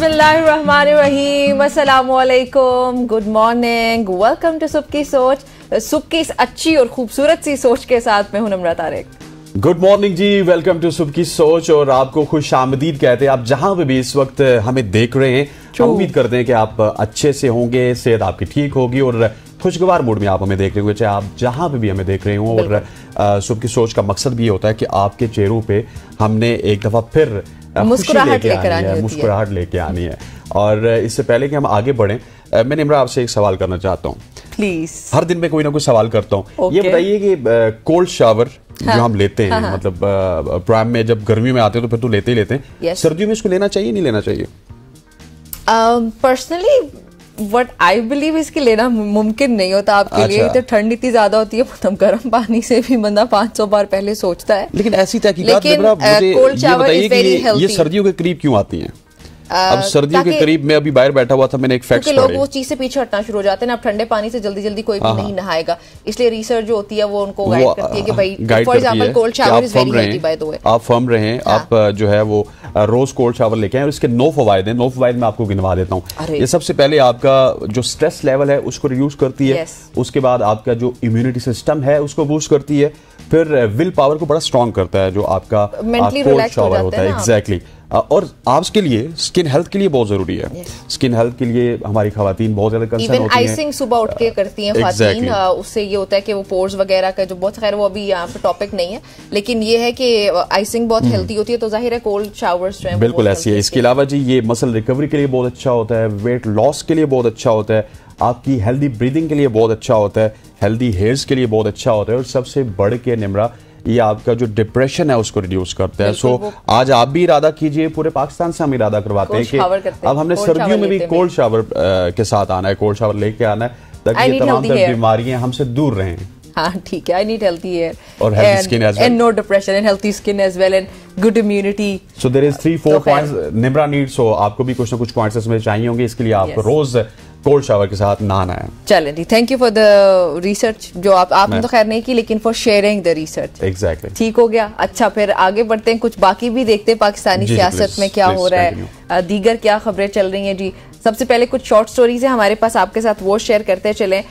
बिस्मिल्लाहिर्रहमानिर्रहीम, अस्सलामुअलैकुम, good morning, welcome to सुबह की सोच। सुबह की इस अच्छी और खूबसूरत सी सोच के साथ मैं हूं Namra Tariq. Good morning ji, welcome to सुबह की सोच और आपको खुश आमदीद कहते हैं। आप जहां पे भी इस वक्त हमें देख रहे हैं, हम उम्मीद करते हैं कि आप अच्छे से होंगे, सेहत आपकी ठीक होगी और खुशगवार मूड में आप हमें देख रहे होंगे, चाहे आप जहां पे भी हमें देख रहे हों। और सुबह की सोच का मकसद भी होता है कि आपके चेहरों पे हमने एक दफा फिर मुस्कुराहट लेकर आनी है, मुस्कुराहट लेके आनी है। और इससे पहले कि हम आगे बढ़ें, मैं निम्रा आपसे एक सवाल करना चाहता हूँ प्लीज। हर दिन में कोई ना कोई सवाल करता हूँ। ये बताइए कि कोल्ड शावर जो हम लेते हैं, मतलब प्राइम में जब गर्मियों में आते हैं तो फिर तो लेते ही लेते हैं, सर्दियों में इसको लेना चाहिए नहीं लेना चाहिए? पर्सनली व्हाट आई बिलीव इसके लेना मुमकिन नहीं होता आपके लिए। तो ठंड इतनी ज्यादा होती है, मतलब गर्म पानी से भी बंदा 500 बार पहले सोचता है। लेकिन ऐसी तहकीकात मुझे ये बताइए कि ये सर्दियों के करीब क्यों आती हैं? अब सर्दियों के करीब मैं अभी बाहर बैठा हुआ था, मैंने एक फैक्ट पढ़ा, लोग वो चीज से पीछे हटना शुरू हो जाते हैं ना। अब ठंडे पानी से जल्दी जल्दी कोई भी नहीं नहाएगा, इसलिए रिसर्च जो होती है वो उनको गाइड करती है कि भाई for example cold shower is very healthy by the way. आप फर्म रहें, आप जो है वो रोज कोल्ड शावर लेके आए और इसके 9 फवायद हैं। 9 फवायद मैं आपको गिनवा देता हूँ। ये सबसे पहले आपका जो स्ट्रेस लेवल है उसको रिड्यूस करती है। उसके बाद आपका जो इम्यूनिटी सिस्टम है उसको बूस्ट करती है। फिर विल पावर को बड़ा स्ट्रॉन्ग करता है जो आपका कोल्ड शावर होता है। एग्जैक्टली। और आपके लिए स्किन हेल्थ के लिए बहुत जरूरी है। स्किन हेल्थ के लिए हमारी खवातीन बहुत ज्यादा कंसर्न होती हैं। आइसिंग सुबह उठ के करती हैं खवातीन, उससे ये होता है कि वो पोर्स वगैरह का जो बहुत, खैर वो अभी यहाँ पे टॉपिक नहीं है, लेकिन ये है कि आइसिंग बहुत हेल्थी होती है। तो जाहिर है कोल्ड शावर्स जो है बिल्कुल ऐसी है। इसके अलावा जी ये मसल रिकवरी के लिए बहुत अच्छा होता है, वेट लॉस के लिए बहुत अच्छा होता है, आपकी हेल्दी ब्रीदिंग के लिए बहुत अच्छा होता है, हेल्दी हेयर्स के लिए बहुत अच्छा होता है और सबसे बढ़ के निम्रा ये आपका जो डिप्रेशन है उसको रिड्यूस करता है। सो आज आप भी इरादा कीजिए, पूरे पाकिस्तान से हम इरादा करवाते हैं कि अब हमने सर्दियों में भी कोल्ड शावर के साथ आना है, कोल्ड शावर लेके आना है ताकि ये तमाम बीमारियां हमसे दूर रहें। हाँ ठीक है, आई नीड हेल्थी हेयर और healthy skin as well, and no depression and healthy skin as well and good immunity. So there is 3-4 points Nimra need. So आपको भी कुछ ना कुछ पॉइंट्स इसमें चाहिए होंगे, इसके लिए आपको रोज कोल्ड शावर के साथ नहाना है। चलें जी, thank you for the research जो आपने तो खैर नहीं की, लेकिन for sharing the research. Exactly, ठीक हो गया। अच्छा, फिर आगे बढ़ते हैं, कुछ बाकी भी देखते हैं पाकिस्तानी सियासत में क्या हो रहा है, दीगर क्या खबरें चल रही हैं जी। सबसे पहले कुछ शॉर्ट स्टोरीज है हमारे पास, आपके साथ वो शेयर करते चलें।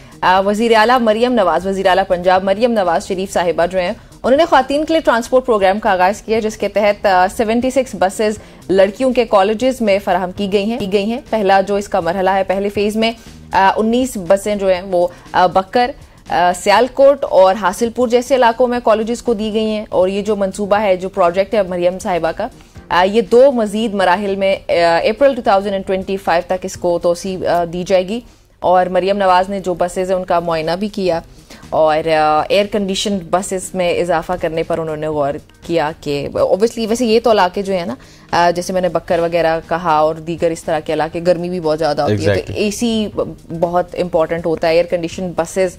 वजीर आला मरियम नवाज, वजीर आला पंजाब मरियम नवाज शरीफ साहिबा जो हैं, उन्होंने ख्वातीन के लिए ट्रांसपोर्ट प्रोग्राम का आगाज किया जिसके तहत 76 बसेस लड़कियों के कॉलेजेस में फराहम की गई हैं। पहला जो इसका मरहला है, पहले फेज में 19 बसें जो हैं वो बक्कर, सियालकोट और हासिलपुर जैसे इलाकों में कॉलेजेस को दी गई हैं। और ये जो मंसूबा है, जो प्रोजेक्ट है मरियम साहिबा का, ये 2 मजीद मराहिल में अप्रैल 2025 तक इसको तोसी दी जाएगी। और मरियम नवाज ने जो बसेज है उनका मुआयना भी किया और एयर कंडीशन बसेस में इजाफा करने पर उन्होंने गौर किया कि ऑब्वियसली वैसे ये तो इलाके जो है ना, जैसे मैंने बक्कर वगैरह कहा और दीगर इस तरह के इलाके, गर्मी भी बहुत ज़्यादा होती है, तो एसी बहुत इंपॉर्टेंट होता है। एयर कंडीशन बसेस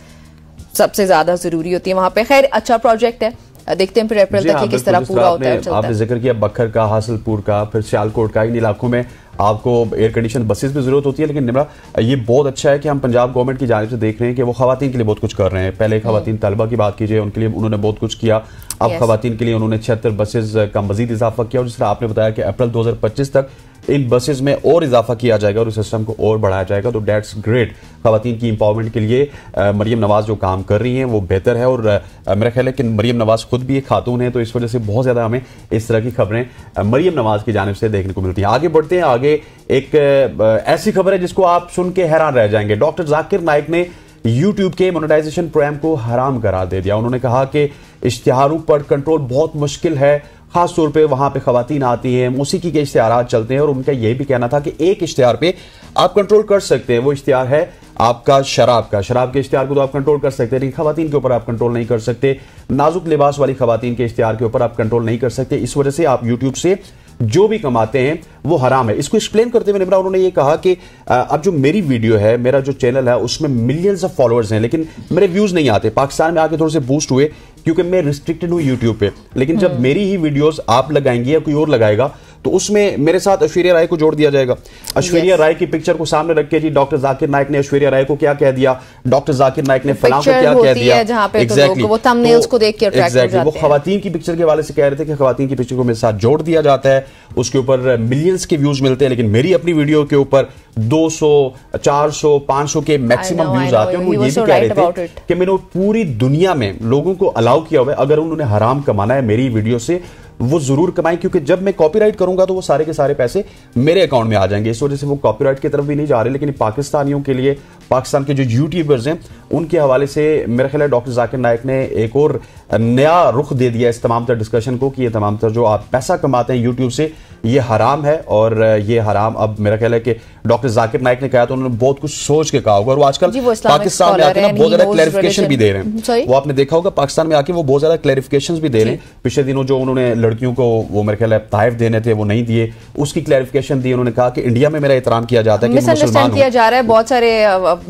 सबसे ज़्यादा ज़रूरी होती है वहाँ पे। खैर अच्छा प्रोजेक्ट है, देखते हैं फिर अप्रैल तक किस तरह पूरा होता है। आपने जिक्र किया बक्कर का, हासिलपुर का, फिर सियालकोट का, इन इलाकों में आपको एयर कंडीशन बसेस की जरूरत होती है। लेकिन निम्रा ये बहुत अच्छा है कि हम पंजाब गवर्नमेंट की जानिब से देख रहे हैं कि वो खवातीन के लिए बहुत कुछ कर रहे हैं। पहले खवातीन तलबा की बात कीजिए, उनके लिए उन्होंने बहुत कुछ किया। अब खवातीन के लिए उन्होंने 76 बसेस का मजीद इजाफा किया और जिस तरह आपने बताया कि अप्रैल 2025 तक इन बसेस में और इजाफा किया जाएगा और इस सिस्टम को और बढ़ाया जाएगा। तो डेट्स ग्रेट। खवातीन की एम्पावरमेंट के लिए मरियम नवाज जो काम कर रही हैं वो बेहतर है। और मेरा ख्याल है कि मरियम नवाज खुद भी एक खातून है, तो इस वजह से बहुत ज़्यादा हमें इस तरह की खबरें मरियम नवाज की जानिब से देखने को मिलती हैं। आगे बढ़ते हैं, आगे एक ऐसी खबर है जिसको आप सुन के हैरान रह जाएंगे। डॉक्टर जाकिर नाइक ने यूट्यूब के मोनेटाइजेशन प्रोग्राम को हराम करार दे दिया। उन्होंने कहा कि इश्तिहारों पर कंट्रोल बहुत मुश्किल है, खास तौर पे वहां पे खवातीन आती हैं, मौसीकी के इश्तिहारात चलते हैं और उनका यह भी कहना था कि एक इश्तिहार पे आप कंट्रोल कर सकते हैं, वो इश्तिहार है आपका शराब का। शराब के इश्तिहार को तो आप कंट्रोल कर सकते हैं, लेकिन खवातीन के ऊपर आप कंट्रोल नहीं कर सकते। नाजुक लिबास वाली खवातीन के इश्तिहार के ऊपर आप कंट्रोल नहीं कर सकते। इस वजह से आप यूट्यूब से जो भी कमाते हैं वो हराम है। इसको एक्सप्लेन करते हुए निम्रा उन्होंने ये कहा कि अब जो मेरी वीडियो है, मेरा जो चैनल है, उसमें मिलियंस ऑफ फॉलोअर्स हैं, लेकिन मेरे व्यूज नहीं आते। पाकिस्तान में आके थोड़े से बूस्ट हुए क्योंकि मैं रिस्ट्रिक्टेड हूं यूट्यूब पे, लेकिन जब मेरी ही वीडियोस आप लगाएंगे या कोई और लगाएगा तो उसमें मेरे साथ ऐश्वर्या राय को जोड़ दिया जाएगा। ऐश्वर्या राय की पिक्चर को सामने रख के जी डॉक्टर जाकिर नाइक ने ऐश्वर्या राय को क्या कह दिया, डॉक्टर जाकिर नाइक ने फलां को क्या कह दिया, एग्जैक्टली वो थंबनेल्स को देख के अट्रैक्ट हो जाते हैं। वो खवातीन की पिक्चर के हवाले से कह रहे थे कि खवातीन की पिक्चर को मेरे साथ जोड़ दिया जाता है, उसके ऊपर मिलियंस के व्यूज मिलते हैं, लेकिन मेरी अपनी वीडियो के ऊपर 200, 400, 500 के मैक्सिमम व्यूज आते हैं। वो ये भी कह रहे थे कि मैंने पूरी दुनिया में लोगों को अलाउ किया हुआ है, अगर उन्होंने हराम कमाना है मेरी वीडियो से वो जरूर कमाएं, क्योंकि जब मैं कॉपीराइट करूंगा तो वो सारे के सारे पैसे मेरे अकाउंट में आ जाएंगे। इस वजह से वो कॉपीराइट की तरफ भी नहीं जा रहे। लेकिन पाकिस्तानियों के लिए, पाकिस्तान के जो यूट्यूबर्स हैं उनके हवाले से मेरा ख्याल है डॉक्टर जाकिर नाइक ने एक और नया रुख दे दिया इस तमाम तर डिस्कशन को कि ये तमाम तर जो आप पैसा कमाते हैं यूट्यूब से ये हराम है, और ये हराम अब मेरा ख्याल है कि डॉक्टर जाकिर नाइक ने कहा तो उन्होंने बहुत कुछ सोच के कहा होगा, और वो आजकल पाकिस्तान में आके ना बहुत ज्यादा क्लैरिफिकेशन भी दे रहे हैं। वो आपने देखा होगा पाकिस्तान में आके वो बहुत ज्यादा क्लैरिफिकेशन भी दे रहे हैं। पिछले दिनों जो उन्होंने लड़कियों को वो मेरे ख्याल है तहफ देने थे वो नहीं दिए, उसकी क्लैरिफिकेशन दी। उन्होंने कहा कि इंडिया में मेरा एहतराम किया जाता है कि मिसअंडरस्टैंड किया जा रहा है। बहुत सारे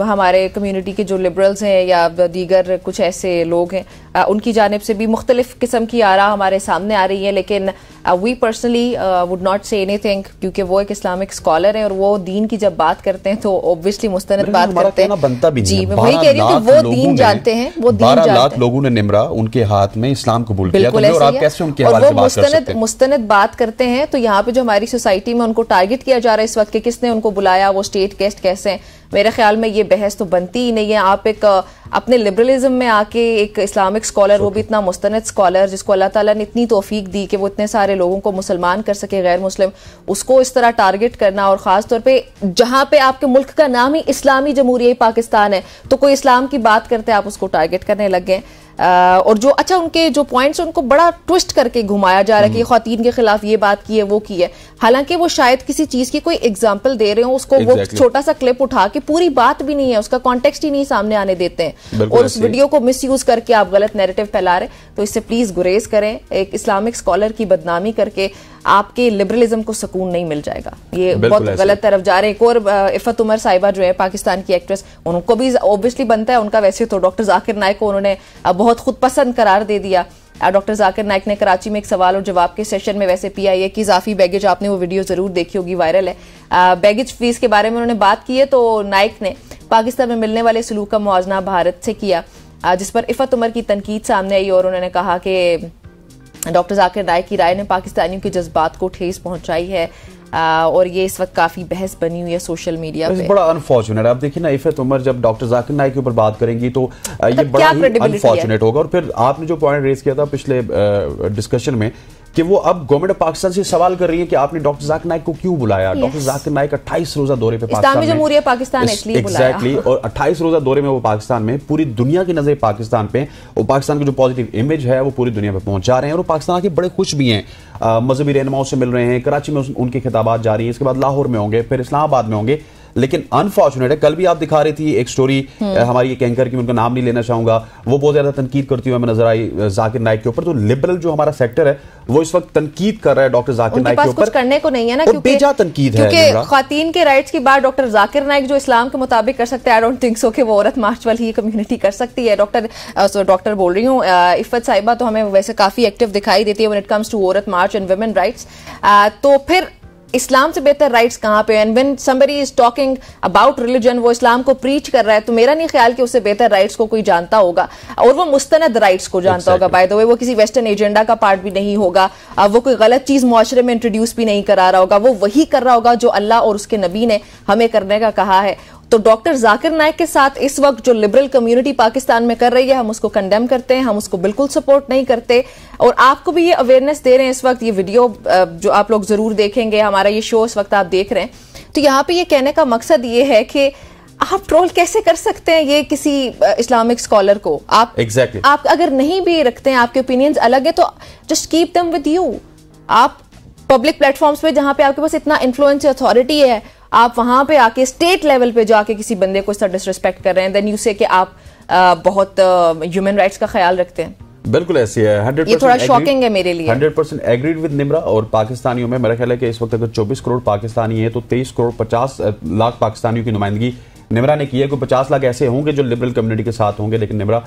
हमारे कम्युनिटी के जो लिबरल्स हैं या दीगर कुछ ऐसे लोग हैं उनकी जानिब से भी मुख्तलिफ किस्म की आरा हमारे सामने आ रही है, लेकिन we personally would not say anything, क्योंकि वो एक इस्लामिक स्कॉलर है और वो दीन की जब बात करते हैं तो ऑब्वियसली मुस्तनद बात करते हैं। बनता भी जी मैं वही कह रही हूँ कि वो दीन जानते हैं, वो दीन 12 लाख लोगों ने निमरा उनके हाथ में इस्लाम कबूल किया, और आप कैसे उनके हवाले से बात कर सकते हैं? मुस्तनद बात करते हैं। तो यहाँ पे जो हमारी सोसाइटी में उनको टारगेट किया जा रहा है इस वक्त कि किसने उनको बुलाया, वो स्टेट गेस्ट कैसे हैं, मेरे ख्याल में ये बहस तो बनती ही नहीं है। आप एक अपने लिबरलिज्म में आके एक इस्लामिक स्कॉलर, वो भी इतना मुस्तनद स्कॉलर जिसको अल्लाह ताला ने इतनी तौफीक दी कि वो इतने सारे लोगों को मुसलमान कर सके गैर मुस्लिम, उसको इस तरह टारगेट करना, और खास तौर पे जहां पे आपके मुल्क का नाम ही इस्लामी जमहूरिया पाकिस्तान है तो कोई इस्लाम की बात करते हैं आप उसको टारगेट करने लग गए। और जो अच्छा उनके जो पॉइंट्स उनको बड़ा ट्विस्ट करके घुमाया जा रहा है कि ख्वातीन के खिलाफ ये बात की है वो की है, हालांकि वो शायद किसी चीज की कोई एग्जांपल दे रहे हो, उसको वो छोटा सा क्लिप उठा के पूरी बात भी नहीं है, उसका कॉन्टेक्स्ट ही नहीं सामने आने देते हैं और उस वीडियो को मिस यूज करके आप गलत नैरेटिव फैला रहे। तो इससे प्लीज गुरेज करें। एक इस्लामिक स्कॉलर की बदनामी करके आपके लिबरलिज्म को सुकून नहीं मिल जाएगा, ये बहुत गलत तरफ जा रहे हैं। एक और इफ़त उमर साहिबा जो है पाकिस्तान की एक्ट्रेस, उनको भी ऑब्वियसली बनता है उनका, वैसे तो डॉक्टर जाकिर नाइक को उन्होंने बहुत खुद पसंद करार दे दिया। डॉक्टर जाकिर नाइक ने कराची में एक सवाल और जवाब के सेशन में, वैसे PIA की इजाफी बैगेज, आपने वो वीडियो जरूर देखी होगी, वायरल है, बैगेज फीस के बारे में उन्होंने बात की है। तो नाइक ने पाकिस्तान में मिलने वाले सलूक का मुआवजा भारत से किया, जिस पर इफ़त उमर की तनकीद सामने आई और उन्होंने कहा कि डॉक्टर जाकिर नाइक की राय ने पाकिस्तानियों के जज्बात को ठेस पहुंचाई है, और ये इस वक्त काफी बहस बनी हुई है सोशल मीडिया पे। बड़ा अनफॉर्चुनेट, आप देखिए ना इफ़त उमर जब डॉक्टर जाकिर नाइक के ऊपर बात करेंगी तो ये बड़ा ही अनफॉर्चुनेट होगा। और फिर आपने जो पॉइंट रेज किया था पिछले डिस्कशन में कि वो अब गवर्नमेंट ऑफ पाकिस्तान से सवाल कर रही है कि आपने डॉक्टर जाकिर नाइक को क्यों बुलाया। डॉक्टर जाकिर नाइक 28 रोजा दौरे पे पाकिस्तान में, जमहूरिया पाकिस्तान इसलिए बुलाया। एग्जैक्टली, और 28 रोजा दौरे में वो पाकिस्तान में, पूरी दुनिया की नजर पाकिस्तान पे, और पाकिस्तान की जो पॉजिटिव इमेज है वो पूरी दुनिया पे पहुंचा रहे हैं, और वो पाकिस्तान के बड़े खुश भी हैं, मजहबी रहनुमाओं से मिल रहे हैं, कराची में उनके खिताबात जारी हैं, इसके बाद लाहौर में होंगे, फिर इस्लामाबाद में होंगे। लेकिन अनफॉर्चुनेट है, कल भी आप दिखा रही थी एक स्टोरी हमारी एक एंकर की, उनका नाम नहीं लेना चाहूंगा, वो बहुत ज्यादा तनकीद करती हुई हमें नजर आई जाकिर नाइक के ऊपर। तो लिबरल जो हमारा सेक्टर है वो इस वक्त तनकीद कर रहा है डॉक्टर जाकिर नाइक के ऊपर, कुछ करने को नहीं है ना, क्योंकि बेजा तनकीद है, क्योंकि ख्वातीन के राइट्स की बात डॉक्टर जाकिर नाइक जो इस्लाम के मुताबिक कर सकते हैं, आई डोंट थिंक सो कि वो औरत मार्च वाली कम्युनिटी कर सकती है। डॉक्टर बोल रही हूँ इफ़त साहिबा तो हमें वैसे काफी एक्टिव दिखाई देती है व्हेन इट कम्स टू औरत मार्च एंड वुमेन राइट्स। तो फिर इस्लाम से बेहतर राइट्स कहाँ पे? And when somebody is talking about religion, वो इस्लाम को प्रीच कर रहा है, तो मेरा नहीं ख्याल कि उससे बेहतर राइट्स को कोई जानता होगा, और वो मुस्तनद राइट्स को जानता होगा। बाय द वे वो किसी वेस्टर्न एजेंडा का पार्ट भी नहीं होगा, वो कोई गलत चीज मुआशरे में इंट्रोड्यूस भी नहीं करा रहा होगा, वो वही कर रहा होगा जो अल्लाह और उसके नबी ने हमें करने का कहा है। तो डॉक्टर जाकिर नाइक के साथ इस वक्त जो लिबरल कम्युनिटी पाकिस्तान में कर रही है, हम उसको कंडेम करते हैं, हम उसको बिल्कुल सपोर्ट नहीं करते, और आपको भी ये अवेयरनेस दे रहे हैं। इस वक्त ये वीडियो जो आप लोग जरूर देखेंगे, हमारा ये शो इस वक्त आप देख रहे हैं, तो यहाँ पे ये कहने का मकसद ये है कि आप ट्रोल कैसे कर सकते हैं ये किसी इस्लामिक स्कॉलर को? आप आप अगर नहीं भी रखते हैं, आपके ओपिनियंस अलग है, तो just keep them with you. आप पब्लिक प्लेटफॉर्म्स पे जहां पे आपके पास इतना इन्फ्लुएंस अथॉरिटी है, आप वहां पे आके स्टेट लेवल पे जाके किसी बंदे को इस तरह डिसरिस्पेक्ट कर रहे हैं, देन यू से कि आप बहुत ह्यूमन राइट्स का ख्याल रखते हैं। बिल्कुल ऐसी है, 100% ये थोड़ा शॉकिंग है मेरे लिए। 100% एग्रीड विद निम्रा। और पाकिस्तानियों में मेरा ख्याल है कि इस वक्त अगर 24 करोड़ पाकिस्तानी है तो 23 करोड़ 50 लाख पाकिस्तानियों की नुमाइंदगी निम्रा ने की है। कोई 50 लाख ऐसे होंगे जो लिबरल कम्युनिटी के साथ होंगे, लेकिन निम्रा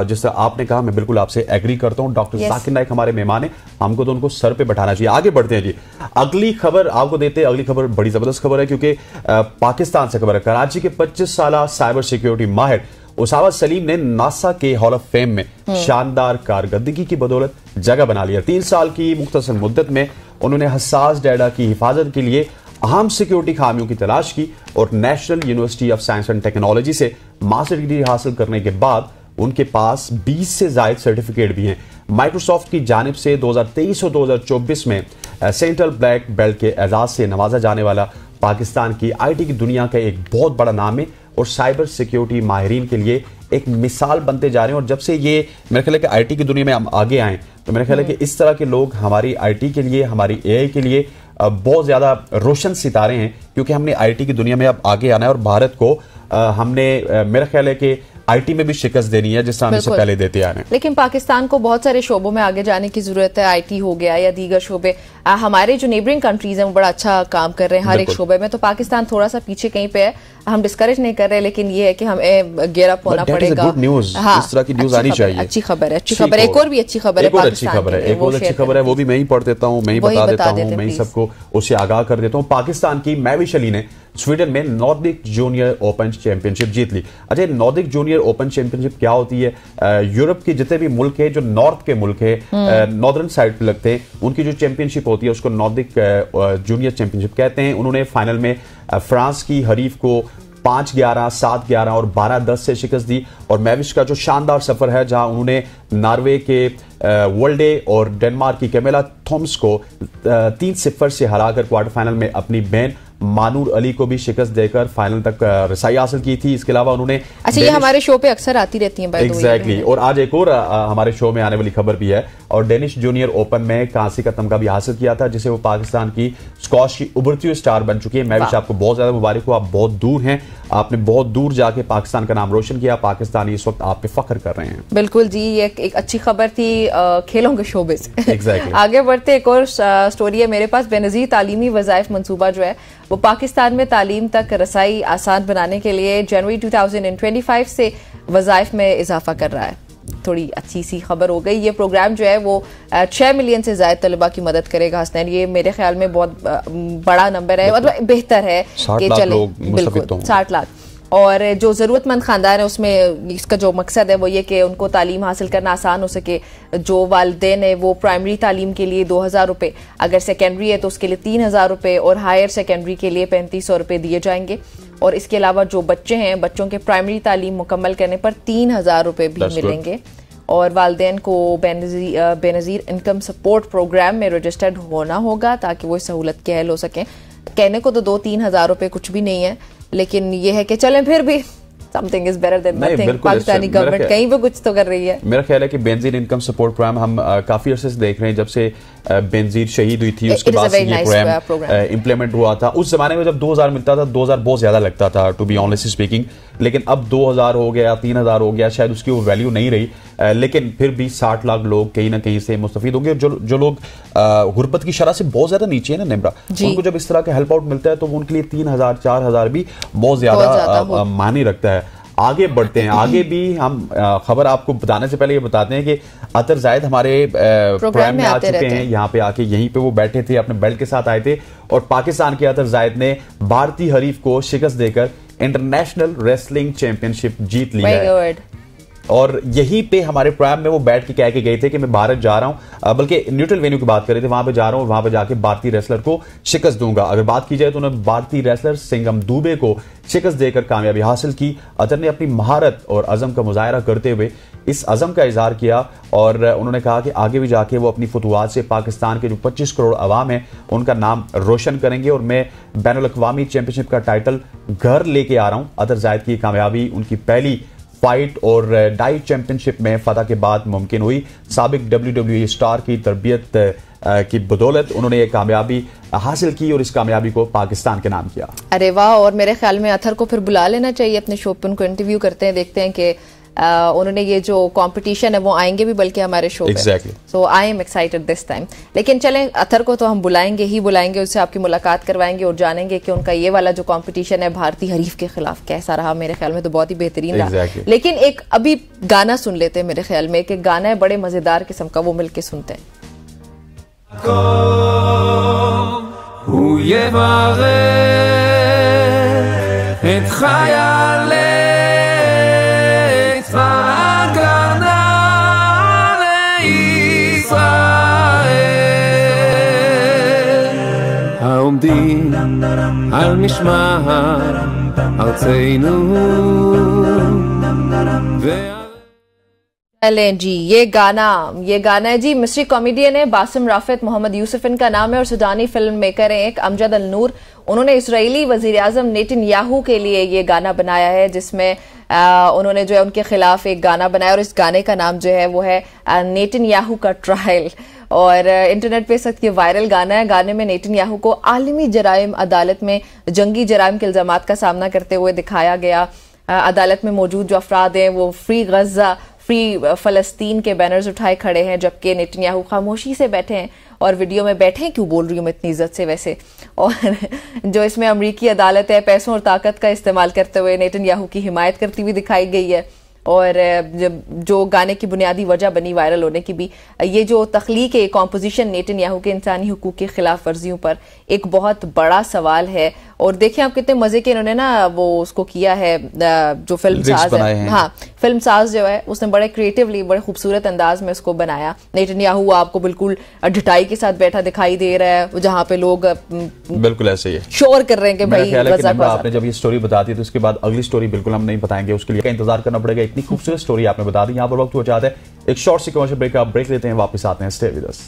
जिस तरह आपने कहा मैं बिल्कुल आपसे एग्री करता हूं। डॉक्टर जाकिर नाइक हमारे मेहमान है, हमको तो उनको सर पे बैठाना चाहिए। आगे बढ़ते हैं जी, अगली खबर आपको देते हैं। अगली खबर बड़ी जबरदस्त खबर है क्योंकि पाकिस्तान से खबर है। कराची के 25 साल साइबर सिक्योरिटी माहिर उसामा सलीम ने नासा के हॉल ऑफ फेम में शानदार कारकर्दगी की बदौलत जगह बना लिया। 3 साल की मुख्तसर मुद्दत में उन्होंने हसास डाटा की हिफाजत के लिए अहम सिक्योरिटी खामियों की तलाश की और national university of science and technology से मास्टर डिग्री हासिल करने के बाद उनके पास 20 से ज्यादा सर्टिफिकेट भी हैं। माइक्रोसॉफ्ट की जानिब से 2023 और 2024 में सेंट्रल ब्लैक बेल्ट के एजाज से नवाजा जाने वाला पाकिस्तान की आईटी की दुनिया का एक बहुत बड़ा नाम है और साइबर सिक्योरिटी माहिरीन के लिए एक मिसाल बनते जा रहे हैं। और जब से ये मेरे ख्याल है कि आईटी की दुनिया में हम आगे आए तो मेरे ख्याल है कि इस तरह के लोग हमारी आईटी के लिए, हमारी एआई के लिए बहुत ज्यादा रोशन सितारे हैं, क्योंकि हमने आईटी की दुनिया में अब आगे आना है और भारत को हमने मेरा ख्याल है कि आईटी में भी शिकस्त देनी है जिस तरह से पहले देते आ रहे हैं। लेकिन पाकिस्तान को बहुत सारे शोबों में आगे जाने की जरूरत है। आईटी हो गया या दीगर शोबे, हमारे जो नेबरिंग कंट्रीज हैं वो बड़ा अच्छा काम कर रहे हैं हर एक शोबे में। तो पाकिस्तान थोड़ा सा पीछे कहीं पे है, हम डिस्करेज नहीं कर रहे, लेकिन ये है कि हमें गियरअप होना पड़ेगा। हाँ, इस तरह की न्यूज आनी चाहिए। अच्छी खबर है, अच्छी खबर है। एक और भी अच्छी खबर है, एक और अच्छी खबर है, एक और अच्छी खबर है, वो भी मैं ही पढ़ देता हूँ, मैं ही बता देता हूँ, मैं ही सबको उससे आगाह कर देता हूँ। पाकिस्तान की मैविश अली ने स्वीडन में नॉर्डिक जूनियर ओपन चैंपियनशिप जीत ली। अच्छा, नॉर्डिक जूनियर ओपन चैंपियनशिप क्या होती है? यूरोप के जितने भी मुल्क है, जो नॉर्थ के मुल्क है, नॉर्दर्न साइड पे लगते हैं, उनकी जो चैंपियनशिप होती है उसको नॉर्डिक जूनियर चैंपियनशिप कहते हैं। उन्होंने फाइनल में फ्रांस की हरीफ को 5-11, 7-11 और 12-10 से शिकस्त दी। और मैविश का जो शानदार सफर है, जहां उन्होंने नॉर्वे के वर्ल्डे और डेनमार्क की कैमेला थॉम्स को 3-0 से हराकर क्वार्टर फाइनल में अपनी बहन मानूर अली को भी शिकस्त देकर फाइनल तक रसाई हासिल की थी। इसके अलावा उन्होंने ये हमारे शो पे अक्सर आती रहती हैं एग्जैक्टली। और आज एक और हमारे शो में आने वाली खबर भी है, और डेनिश जूनियर ओपन में कांसी का तमगा भी हासिल किया था, जिसे वो पाकिस्तान की स्क्वॉश की उभरती हुई स्टार बन चुकी है। मैं भी आपको बहुत ज्यादा मुबारक हूँ, आप बहुत दूर हैं, आपने बहुत दूर जाके पाकिस्तान का नाम रोशन किया। पाकिस्तानी इस वक्त आप पे फख्र कर रहे हैं। बिल्कुल जी, ये एक अच्छी खबर थी खेलों के शोबे से। एग्जैक्टली। आगे बढ़ते एक और स्टोरी है मेरे पास। बेनजीर तालीमी वज़ाइफ मंसूबा जो है वो पाकिस्तान में तालीम तक रसाई आसान बनाने के लिए जनवरी 2025 से वज़ाइफ में इजाफा कर रहा है। थोड़ी अच्छी सी खबर हो गई। ये प्रोग्राम जो है वो 6 मिलियन से ज्यादा तलबा की मदद करेगा। हसनैन, ये मेरे ख्याल में बहुत बड़ा नंबर है, मतलब बेहतर है कि चले। बिल्कुल 60 लाख। और जो ज़रूरतमंद ख़ानदान है उसमें इसका जो मकसद है वो ये कि उनको तालीम हासिल करना आसान हो सके। जो वालिदैन है वो प्राइमरी तालीम के लिए 2000 रुपये, अगर सेकेंडरी है तो उसके लिए 3000 रुपये और हायर सेकेंडरी के लिए 3500 रुपये दिए जाएंगे। और इसके अलावा जो बच्चे हैं, बच्चों के प्राइमरी तालीम मुकम्मल करने पर 3000 रुपये भी मिलेंगे। और वालिदैन को बेनज़ीर इनकम सपोर्ट प्रोग्राम में रजिस्टर्ड होना होगा ताकि वो सहूलत के अहल हो सकें। कहने को तो 2-3 हज़ार रुपये कुछ भी नहीं है, लेकिन ये है कि चलें फिर भी something is better than nothing. Pakistani government कहीं भी कुछ तो कर रही है। मेरा ख्याल है कि बेनजीर इनकम सपोर्ट प्रोग्राम हम काफी अरसे से देख रहे हैं, जब से बेनजीर शहीद हुई थी उसके बाद ये प्रोग्राम इंप्लीमेंट हुआ था। उस जमाने में जब 2000 मिलता था, 2000 बहुत ज्यादा लगता था टू बी ऑनेस्टली स्पीकिंग, लेकिन अब 2000 हो गया, 3000 हो गया, शायद उसकी वो वैल्यू नहीं रही, लेकिन फिर भी 60 लाख लोग कहीं ना कहीं से मुस्तफीद होंगे। जो लोग गुर्बत की शरह से बहुत ज्यादा नीचे है ना निम्रा, उनको जब इस तरह का हेल्प आउट मिलता है तो वो उनके लिए 3000 4000 भी बहुत ज्यादा मायने रखता है। आगे बढ़ते हैं, आगे भी हम खबर आपको बताने से पहले ये बताते हैं कि अतर जायद हमारे प्रोग्राम में आ चुके हैं। यहाँ पे आके यहीं पे वो बैठे थे, अपने बेल्ट के साथ आए थे, और पाकिस्तान के अतर जायद ने भारतीय हरीफ को शिकस्त देकर इंटरनेशनल रेसलिंग चैंपियनशिप जीत ली है। और यहीं पे हमारे प्रोग्राम में वो बैठ के कह के गए थे कि मैं भारत जा रहा हूं, बल्कि न्यूट्रल वेन्यू की बात कर रहे थे, वहां पे जा रहा हूं, वहां पे जाके भारतीय रेसलर को शिकस्त दूंगा। अगर बात की जाए तो उन्होंने भारतीय रेसलर सिंघम दुबे को शिकस्त देकर कामयाबी हासिल की। अतर ने अपनी महारत और अज़म का मुजाहरा करते हुए इस अज़म का इजहार किया, और उन्होंने कहा कि आगे भी जाके वो अपनी फतवात से पाकिस्तान के जो 25 करोड़ अवाम है उनका नाम रोशन करेंगे, और मैं बैनुल अक़वामी चैंपियनशिप का टाइटल घर लेके आ रहा हूं। अतर जायद की कामयाबी उनकी पहली फाइट और डाइट चैंपियनशिप में फतह के बाद मुमकिन हुई। साबिक WWE स्टार की तरबियत की बदौलत उन्होंने ये कामयाबी हासिल की और इस कामयाबी को पाकिस्तान के नाम किया। अरे वाह! और मेरे ख्याल में अथर को फिर बुला लेना चाहिए अपने शो पे, उनको इंटरव्यू करते हैं, देखते हैं कि उन्होंने ये जो कंपटीशन है वो आएंगे भी बल्कि हमारे शो पे। So I am excited this time. लेकिन चलें, अतर को तो हम बुलाएंगे ही बुलाएंगे, उससे आपकी मुलाकात करवाएंगे और जानेंगे कि उनका ये वाला जो कंपटीशन है भारतीय हरीफ के खिलाफ कैसा रहा। मेरे ख्याल में तो बहुत ही बेहतरीन रहा। लेकिन एक अभी गाना सुन लेते हैं, मेरे ख्याल में एक गाना है बड़े मजेदार किस्म का, वो मिलके सुनते हैं। העומדים על משמר ארצנו चलें जी, ये गाना है जी, मिस्री कॉमेडियन है बासिम राफित, मोहम्मद यूसुफ इनका नाम है और सुडानी फिल्म मेकर है एक अमजद अल नूर। उन्होंने इजरायली वजीर आजम नेतन्याहू के लिए ये गाना बनाया है, जिसमें उन्होंने जो है उनके खिलाफ एक गाना बनाया और इस गाने का नाम जो है वो है नेतन्याहू का ट्रायल। और इंटरनेट पे सख्त ये वायरल गाना है। गाने में नेतन्याहू को आलमी जराइम अदालत में जंगी जराइम के इल्जामात का सामना करते हुए दिखाया गया। अदालत में मौजूद जो अफराद हैं वो फ्री गजा, फ्री फलस्तीन के बैनर्स उठाए खड़े हैं, जबकि नेतन्याहू खामोशी से बैठे हैं। और वीडियो में बैठे हैं, क्यों बोल रही हूँ मैं इतनी इज्जत से वैसे। और जो इसमें अमरीकी अदालत है पैसों और ताकत का इस्तेमाल करते हुए नेतन्याहू की हिमायत करती हुई दिखाई गई है। और जो गाने की बुनियादी वजह बनी वायरल होने की भी, ये जो तख्लीक है कॉम्पोजिशन नेतन्याहू के इंसानी हुकूक की खिलाफ वर्जियों पर एक बहुत बड़ा सवाल है। और देखिए आप कितने मजे के इन्होंने ना वो उसको किया है, जो फिल्म साज है, हाँ फिल्म साज जो है उसने बड़े क्रिएटिवली बड़े खूबसूरत अंदाज में उसको बनाया। नेतन्याहू आपको बिल्कुल ढिठाई के साथ बैठा दिखाई दे रहा है, जहाँ पे लोग बिल्कुल ऐसे ही शोर कर रहे हैं कि भाई आपने जब ये स्टोरी बता दी तो उसके बाद अगली स्टोरी बिल्कुल हम नहीं बताएंगे, उसके लिए इंतजार करना पड़ेगा। इतनी खूबसूरत स्टोरी आपने बता दी। यहाँ पर वक्त हो जाता है एक शॉर्ट सी कमर्शियल ब्रेक, आप ब्रेक लेते हैं, वापस आते हैं। Stay with us.